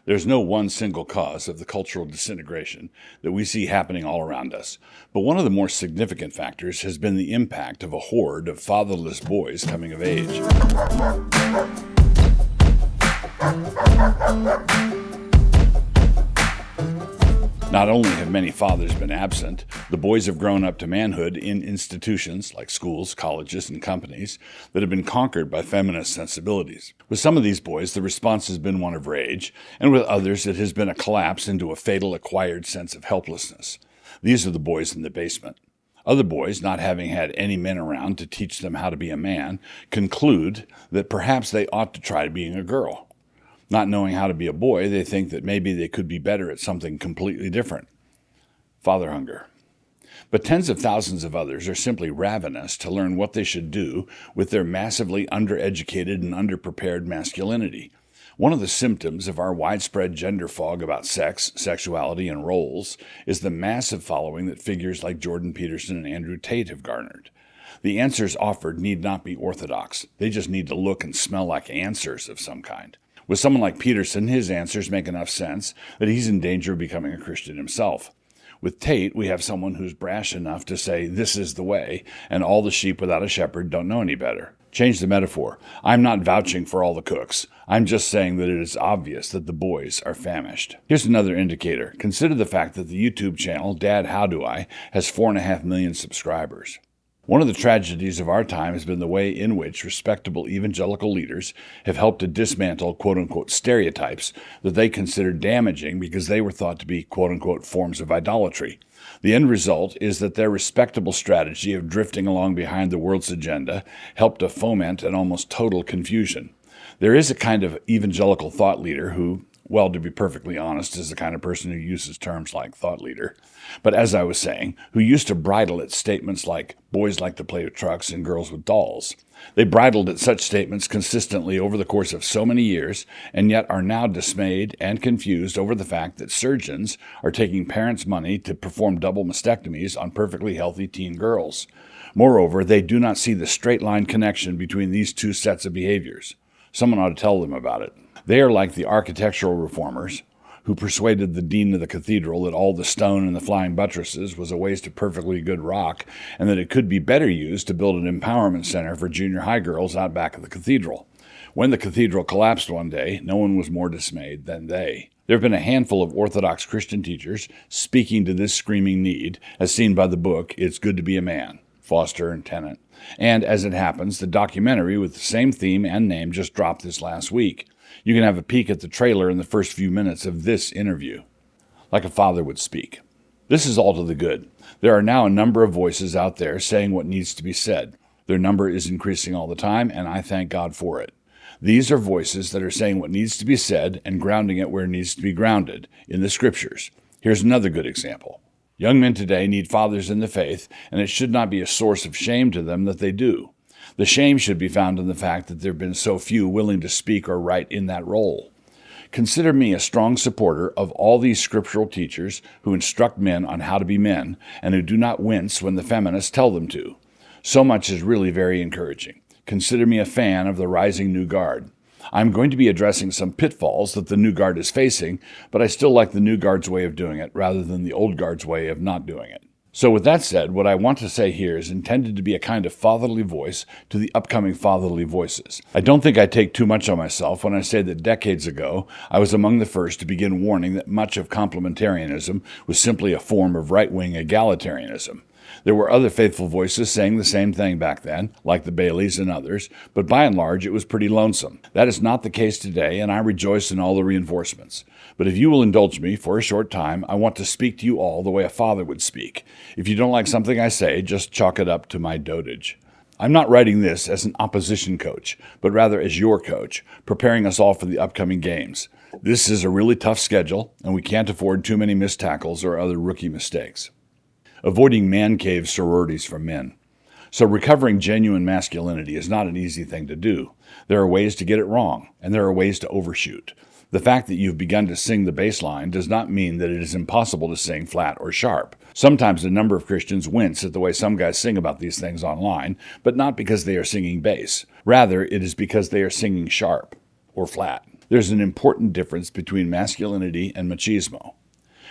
There's no one single cause of the cultural disintegration that we see happening all around us, but one of the more significant factors has been the impact of a horde of fatherless boys coming of age. Not only have many fathers been absent, the boys have grown up to manhood in institutions like schools, colleges, and companies that have been conquered by feminist sensibilities. With some of these boys, the response has been one of rage, and with others, it has been a collapse into a fatal acquired sense of helplessness. These are the boys in the basement. Other boys, not having had any men around to teach them how to be a man, conclude that perhaps they ought to try being a girl. Not knowing how to be a boy, they think that maybe they could be better at something completely different. Father hunger. But tens of thousands of others are simply ravenous to learn what they should do with their massively undereducated and underprepared masculinity. One of the symptoms of our widespread gender fog about sex, sexuality, and roles is the massive following that figures like Jordan Peterson and Andrew Tate have garnered. The answers offered need not be orthodox. They just need to look and smell like answers of some kind. With someone like Peterson, his answers make enough sense that he's in danger of becoming a Christian himself. With Tate, we have someone who's brash enough to say, "This is the way," and all the sheep without a shepherd don't know any better. Change the metaphor. I'm not vouching for all the cooks. I'm just saying that it is obvious that the boys are famished. Here's another indicator. Consider the fact that the YouTube channel, Dad How Do I, has 4.5 million subscribers. One of the tragedies of our time has been the way in which respectable evangelical leaders have helped to dismantle quote-unquote stereotypes that they consider damaging because they were thought to be quote-unquote forms of idolatry. The end result is that their respectable strategy of drifting along behind the world's agenda helped to foment an almost total confusion. There is a kind of evangelical thought leader who, well, to be perfectly honest, is the kind of person who uses terms like thought leader. But as I was saying, who used to bridle at statements like boys like to play with trucks and girls with dolls. They bridled at such statements consistently over the course of so many years, and yet are now dismayed and confused over the fact that surgeons are taking parents' money to perform double mastectomies on perfectly healthy teen girls. Moreover, they do not see the straight-line connection between these two sets of behaviors. Someone ought to tell them about it. They are like the architectural reformers who persuaded the dean of the cathedral that all the stone and the flying buttresses was a waste of perfectly good rock and that it could be better used to build an empowerment center for junior high girls out back of the cathedral. When the cathedral collapsed one day, no one was more dismayed than they. There have been a handful of Orthodox Christian teachers speaking to this screaming need, as seen by the book It's Good to Be a Man, Foster and Tennant. And as it happens, the documentary with the same theme and name just dropped this last week. You can have a peek at the trailer in the first few minutes of this interview. Like a father would speak. This is all to the good. There are now a number of voices out there saying what needs to be said. Their number is increasing all the time, and I thank God for it. These are voices that are saying what needs to be said and grounding it where it needs to be grounded, in the Scriptures. Here's another good example. Young men today need fathers in the faith, and it should not be a source of shame to them that they do. The shame should be found in the fact that there have been so few willing to speak or write in that role. Consider me a strong supporter of all these scriptural teachers who instruct men on how to be men and who do not wince when the feminists tell them to. So much is really very encouraging. Consider me a fan of the rising new guard. I'm going to be addressing some pitfalls that the new guard is facing, but I still like the new guard's way of doing it rather than the old guard's way of not doing it. So with that said, what I want to say here is intended to be a kind of fatherly voice to the upcoming fatherly voices. I don't think I take too much on myself when I say that decades ago, I was among the first to begin warning that much of complementarianism was simply a form of right-wing egalitarianism. There were other faithful voices saying the same thing back then, like the Baileys and others, but by and large it was pretty lonesome. That is not the case today, and I rejoice in all the reinforcements. But if you will indulge me for a short time, I want to speak to you all the way a father would speak. If you don't like something I say, just chalk it up to my dotage. I'm not writing this as an opposition coach, but rather as your coach, preparing us all for the upcoming games. This is a really tough schedule, and we can't afford too many missed tackles or other rookie mistakes. Avoiding man cave sororities from men. So recovering genuine masculinity is not an easy thing to do. There are ways to get it wrong, and there are ways to overshoot. The fact that you've begun to sing the bass line does not mean that it is impossible to sing flat or sharp. Sometimes a number of Christians wince at the way some guys sing about these things online, but not because they are singing bass. Rather, it is because they are singing sharp or flat. There's an important difference between masculinity and machismo.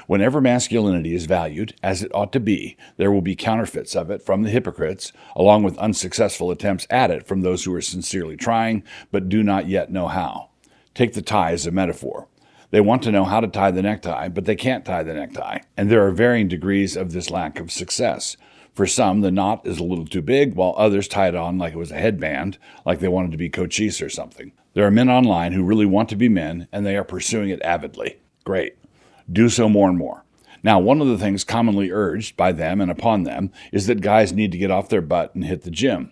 Whenever masculinity is valued, as it ought to be, there will be counterfeits of it from the hypocrites, along with unsuccessful attempts at it from those who are sincerely trying but do not yet know how. Take the tie as a metaphor. They want to know how to tie the necktie, but they can't tie the necktie, and there are varying degrees of this lack of success. For some, the knot is a little too big, while others tie it on like it was a headband, like they wanted to be cochise or something. There are men online who really want to be men, and they are pursuing it avidly. Great. Do so more and more. Now, one of the things commonly urged by them and upon them is that guys need to get off their butt and hit the gym.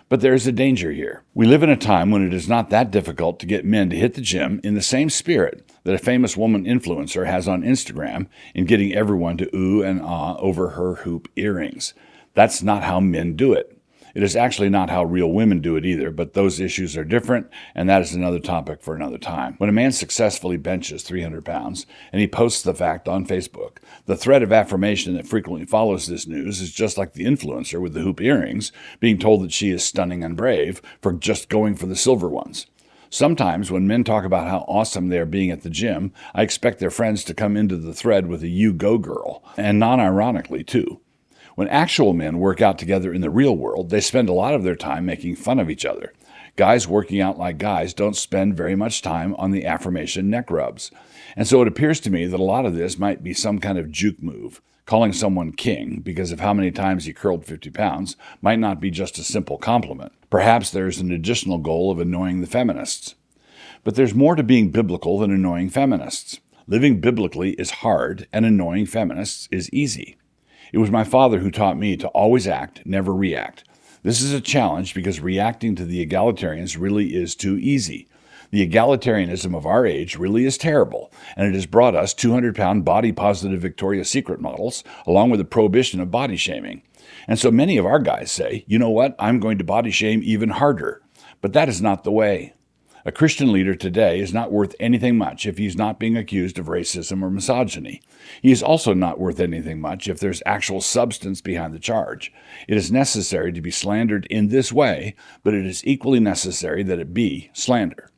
But there is a danger here. We live in a time when it is not that difficult to get men to hit the gym in the same spirit that a famous woman influencer has on Instagram in getting everyone to ooh and ah over her hoop earrings. That's not how men do it. It is actually not how real women do it either, but those issues are different, and that is another topic for another time. When a man successfully benches 300 pounds, and he posts the fact on Facebook, the thread of affirmation that frequently follows this news is just like the influencer with the hoop earrings being told that she is stunning and brave for just going for the silver ones. Sometimes when men talk about how awesome they are being at the gym, I expect their friends to come into the thread with a "you go girl," and non-ironically too. When actual men work out together in the real world, they spend a lot of their time making fun of each other. Guys working out like guys don't spend very much time on the affirmation neck rubs. And so it appears to me that a lot of this might be some kind of juke move. Calling someone king because of how many times he curled 50 pounds might not be just a simple compliment. Perhaps there's an additional goal of annoying the feminists. But there's more to being biblical than annoying feminists. Living biblically is hard, and annoying feminists is easy. It was my father who taught me to always act, never react. This is a challenge because reacting to the egalitarians really is too easy. The egalitarianism of our age really is terrible, and it has brought us 200-pound body-positive Victoria's Secret models, along with the prohibition of body shaming. And so many of our guys say, you know what, I'm going to body shame even harder. But that is not the way. A Christian leader today is not worth anything much if he's not being accused of racism or misogyny. He is also not worth anything much if there's actual substance behind the charge. It is necessary to be slandered in this way, but it is equally necessary that it be slander.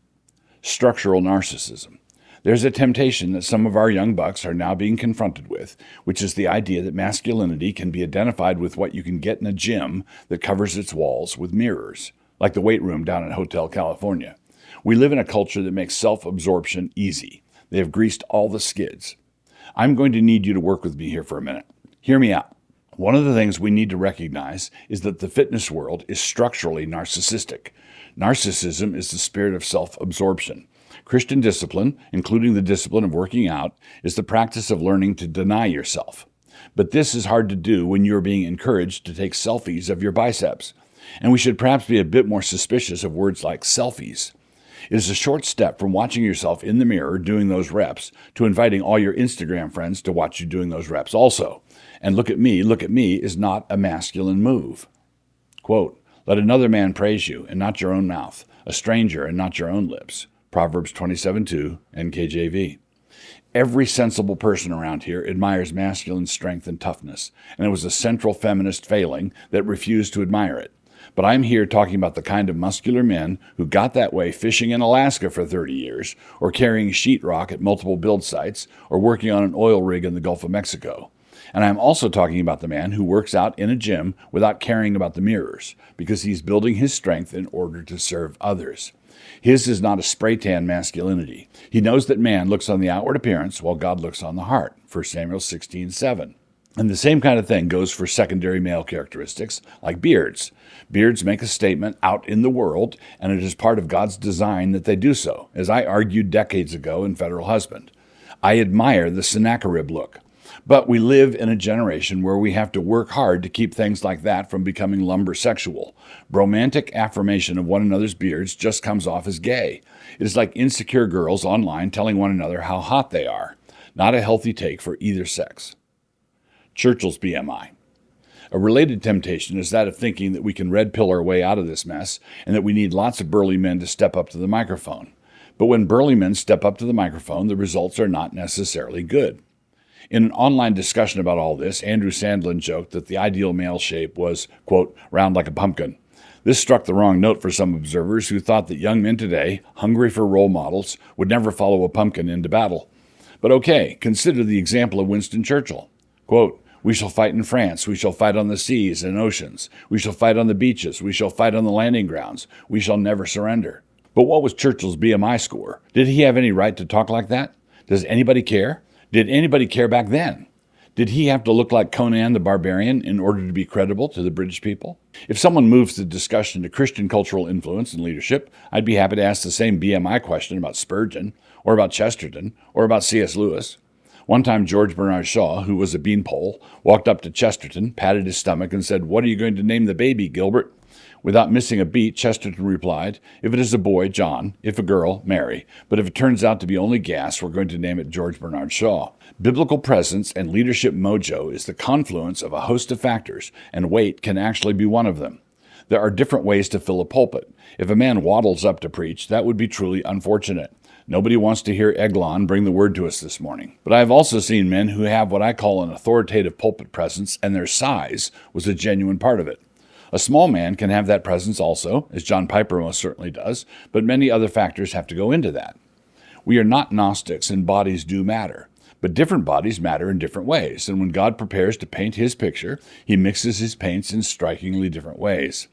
Structural narcissism. There's a temptation that some of our young bucks are now being confronted with, which is the idea that masculinity can be identified with what you can get in a gym that covers its walls with mirrors, like the weight room down at Hotel California. We live in a culture that makes self-absorption easy. They have greased all the skids. I'm going to need you to work with me here for a minute. Hear me out. One of the things we need to recognize is that the fitness world is structurally narcissistic. Narcissism is the spirit of self-absorption. Christian discipline, including the discipline of working out, is the practice of learning to deny yourself. But this is hard to do when you're being encouraged to take selfies of your biceps. And we should perhaps be a bit more suspicious of words like selfies. It is a short step from watching yourself in the mirror doing those reps to inviting all your Instagram friends to watch you doing those reps also. And look at me is not a masculine move. Quote, let another man praise you and not your own mouth, a stranger and not your own lips. Proverbs 27:2, NKJV. Every sensible person around here admires masculine strength and toughness, and it was a central feminist failing that refused to admire it. But I'm here talking about the kind of muscular men who got that way fishing in Alaska for 30 years, or carrying sheetrock at multiple build sites, or working on an oil rig in the Gulf of Mexico. And I'm also talking about the man who works out in a gym without caring about the mirrors, because he's building his strength in order to serve others. His is not a spray-tan masculinity. He knows that man looks on the outward appearance while God looks on the heart, 1 Samuel 16:7. And the same kind of thing goes for secondary male characteristics, like beards. Beards make a statement out in the world, and it is part of God's design that they do so, as I argued decades ago in Federal Husband. I admire the Sennacherib look. But we live in a generation where we have to work hard to keep things like that from becoming lumbersexual. Romantic affirmation of one another's beards just comes off as gay. It is like insecure girls online telling one another how hot they are. Not a healthy take for either sex. Churchill's BMI. A related temptation is that of thinking that we can red pill our way out of this mess and that we need lots of burly men to step up to the microphone. But when burly men step up to the microphone, the results are not necessarily good. In an online discussion about all this, Andrew Sandlin joked that the ideal male shape was, quote, round like a pumpkin. This struck the wrong note for some observers who thought that young men today, hungry for role models, would never follow a pumpkin into battle. But okay, consider the example of Winston Churchill. Quote, "We shall fight in France. We shall fight on the seas and oceans. We shall fight on the beaches. We shall fight on the landing grounds. We shall never surrender." But what was Churchill's BMI score? Did he have any right to talk like that? Does anybody care? Did anybody care back then? Did he have to look like Conan the Barbarian in order to be credible to the British people? If someone moves the discussion to Christian cultural influence and leadership, I'd be happy to ask the same BMI question about Spurgeon, or about Chesterton, or about C.S. Lewis. One time George Bernard Shaw, who was a beanpole, walked up to Chesterton, patted his stomach, and said, "What are you going to name the baby, Gilbert?" Without missing a beat, Chesterton replied, "If it is a boy, John. If a girl, Mary. But if it turns out to be only gas, we're going to name it George Bernard Shaw." Biblical presence and leadership mojo is the confluence of a host of factors, and weight can actually be one of them. There are different ways to fill a pulpit. If a man waddles up to preach, that would be truly unfortunate. Nobody wants to hear Eglon bring the word to us this morning. But I have also seen men who have what I call an authoritative pulpit presence, and their size was a genuine part of it. A small man can have that presence also, as John Piper most certainly does, but many other factors have to go into that. We are not Gnostics, and bodies do matter. But different bodies matter in different ways, and when God prepares to paint his picture, he mixes his paints in strikingly different ways.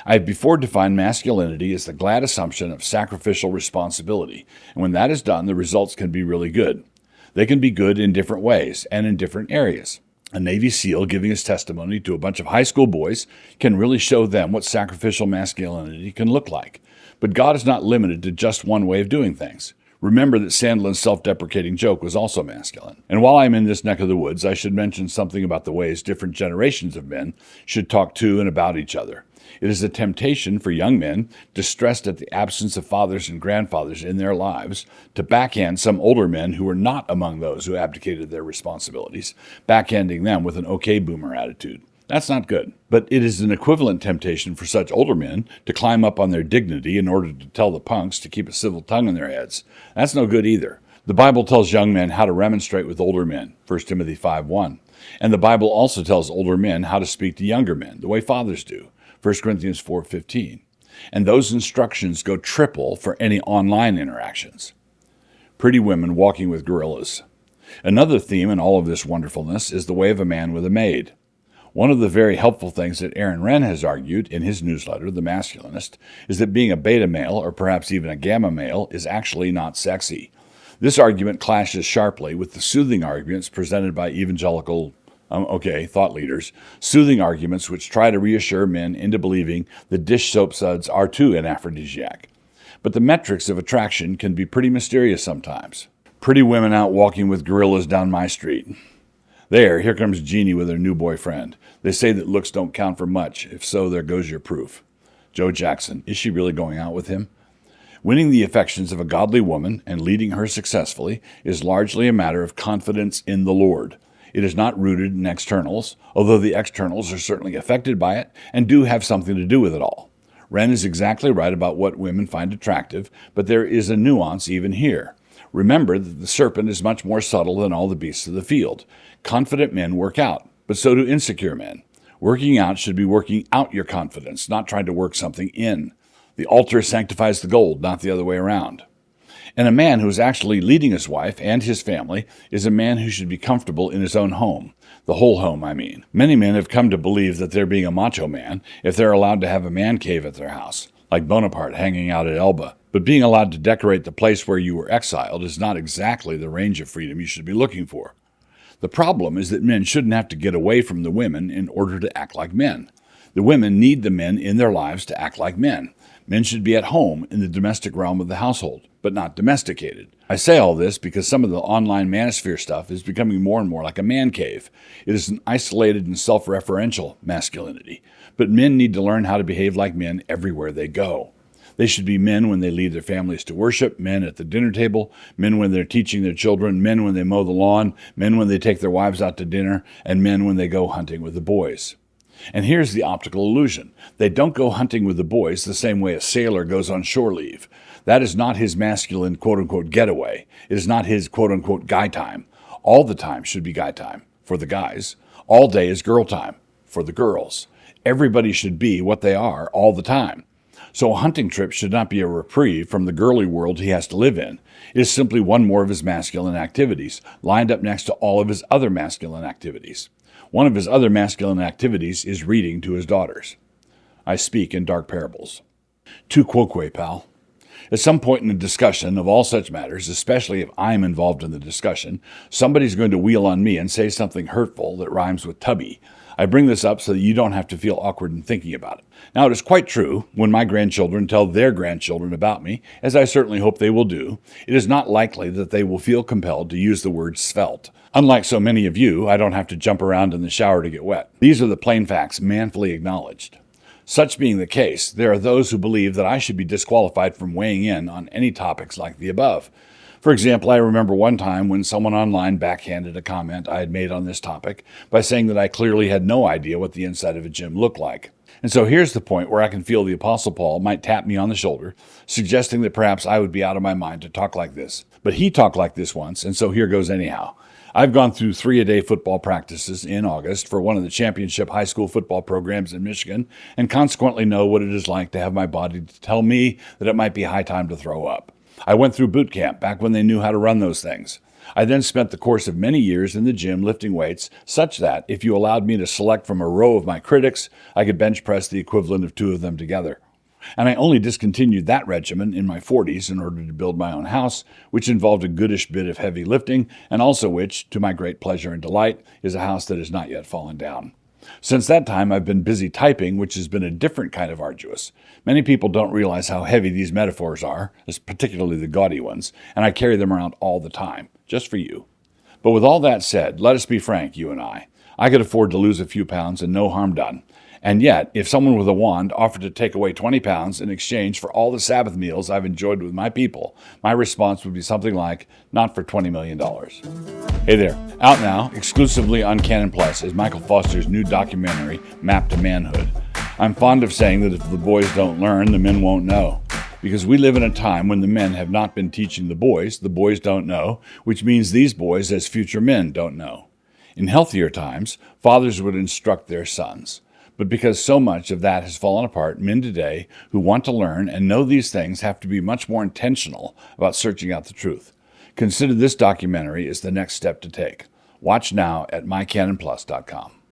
I have before defined masculinity as the glad assumption of sacrificial responsibility, and when that is done, the results can be really good. They can be good in different ways and in different areas. A Navy SEAL giving his testimony to a bunch of high school boys can really show them what sacrificial masculinity can look like. But God is not limited to just one way of doing things. Remember that Sandlin's self-deprecating joke was also masculine. And while I'm in this neck of the woods, I should mention something about the ways different generations of men should talk to and about each other. It is a temptation for young men, distressed at the absence of fathers and grandfathers in their lives, to backhand some older men who were not among those who abdicated their responsibilities, backhanding them with an okay boomer attitude. That's not good. But it is an equivalent temptation for such older men to climb up on their dignity in order to tell the punks to keep a civil tongue in their heads. That's no good either. The Bible tells young men how to remonstrate with older men, 1 Timothy 5:1. And the Bible also tells older men how to speak to younger men, the way fathers do, 1 Corinthians 4:15. And those instructions go triple for any online interactions. Pretty women walking with gorillas. Another theme in all of this wonderfulness is the way of a man with a maid. One of the very helpful things that Aaron Renn has argued in his newsletter, The Masculinist, is that being a beta male, or perhaps even a gamma male, is actually not sexy. This argument clashes sharply with the soothing arguments presented by evangelical thought leaders, soothing arguments which try to reassure men into believing that dish soap suds are too an aphrodisiac. But the metrics of attraction can be pretty mysterious sometimes. Pretty women out walking with gorillas down my street. Here comes Jeannie with her new boyfriend. They say that looks don't count for much. If so, there goes your proof. Joe Jackson, is she really going out with him? Winning the affections of a godly woman and leading her successfully is largely a matter of confidence in the Lord. It is not rooted in externals, although the externals are certainly affected by it and do have something to do with it all. Renn is exactly right about what women find attractive, but there is a nuance even here. Remember that the serpent is much more subtle than all the beasts of the field. Confident men work out, but so do insecure men. Working out should be working out your confidence, not trying to work something in. The altar sanctifies the gold, not the other way around. And a man who is actually leading his wife and his family is a man who should be comfortable in his own home. The whole home, I mean. Many men have come to believe that they're being a macho man if they're allowed to have a man cave at their house, like Bonaparte hanging out at Elba. But being allowed to decorate the place where you were exiled is not exactly the range of freedom you should be looking for. The problem is that men shouldn't have to get away from the women in order to act like men. The women need the men in their lives to act like men. Men should be at home in the domestic realm of the household, but not domesticated. I say all this because some of the online manosphere stuff is becoming more and more like a man cave. It is an isolated and self-referential masculinity, but men need to learn how to behave like men everywhere they go. They should be men when they lead their families to worship, men at the dinner table, men when they're teaching their children, men when they mow the lawn, men when they take their wives out to dinner, and men when they go hunting with the boys. And here's the optical illusion. They don't go hunting with the boys the same way a sailor goes on shore leave. That is not his masculine quote-unquote getaway. It is not his quote-unquote guy time. All the time should be guy time for the guys. All day is girl time for the girls. Everybody should be what they are all the time. So a hunting trip should not be a reprieve from the girly world he has to live in. It is simply one more of his masculine activities, lined up next to all of his other masculine activities. One of his other masculine activities is reading to his daughters. I speak in dark parables. Tu quoque, pal. At some point in the discussion of all such matters, especially if I'm involved in the discussion, somebody's going to wheel on me and say something hurtful that rhymes with tubby. I bring this up so that you don't have to feel awkward in thinking about it. Now, it is quite true, when my grandchildren tell their grandchildren about me, as I certainly hope they will do, it is not likely that they will feel compelled to use the word svelte. Unlike so many of you, I don't have to jump around in the shower to get wet. These are the plain facts manfully acknowledged. Such being the case, there are those who believe that I should be disqualified from weighing in on any topics like the above. For example, I remember one time when someone online backhanded a comment I had made on this topic by saying that I clearly had no idea what the inside of a gym looked like. And so here's the point where I can feel the Apostle Paul might tap me on the shoulder, suggesting that perhaps I would be out of my mind to talk like this. But he talked like this once, and so here goes anyhow. I've gone through 3-a-day football practices in August for one of the championship high school football programs in Michigan, and consequently know what it is like to have my body tell me that it might be high time to throw up. I went through boot camp back when they knew how to run those things. I then spent the course of many years in the gym lifting weights, such that if you allowed me to select from a row of my critics, I could bench press the equivalent of 2 of them together. And I only discontinued that regimen in my 40s in order to build my own house, which involved a goodish bit of heavy lifting, and also which, to my great pleasure and delight, is a house that has not yet fallen down. Since that time, I've been busy typing, which has been a different kind of arduous. Many people don't realize how heavy these metaphors are, particularly the gaudy ones, and I carry them around all the time, just for you. But with all that said, let us be frank, you and I. I could afford to lose a few pounds and no harm done. And yet, if someone with a wand offered to take away 20 pounds in exchange for all the Sabbath meals I've enjoyed with my people, my response would be something like, not for $20 million. Hey there. Out now, exclusively on Canon Press, is Michael Foster's new documentary, Map to Manhood. I'm fond of saying that if the boys don't learn, the men won't know. Because we live in a time when the men have not been teaching the boys don't know, which means these boys, as future men, don't know. In healthier times, fathers would instruct their sons. But because so much of that has fallen apart, men today who want to learn and know these things have to be much more intentional about searching out the truth. Consider this documentary as the next step to take. Watch now at mycanonplus.com.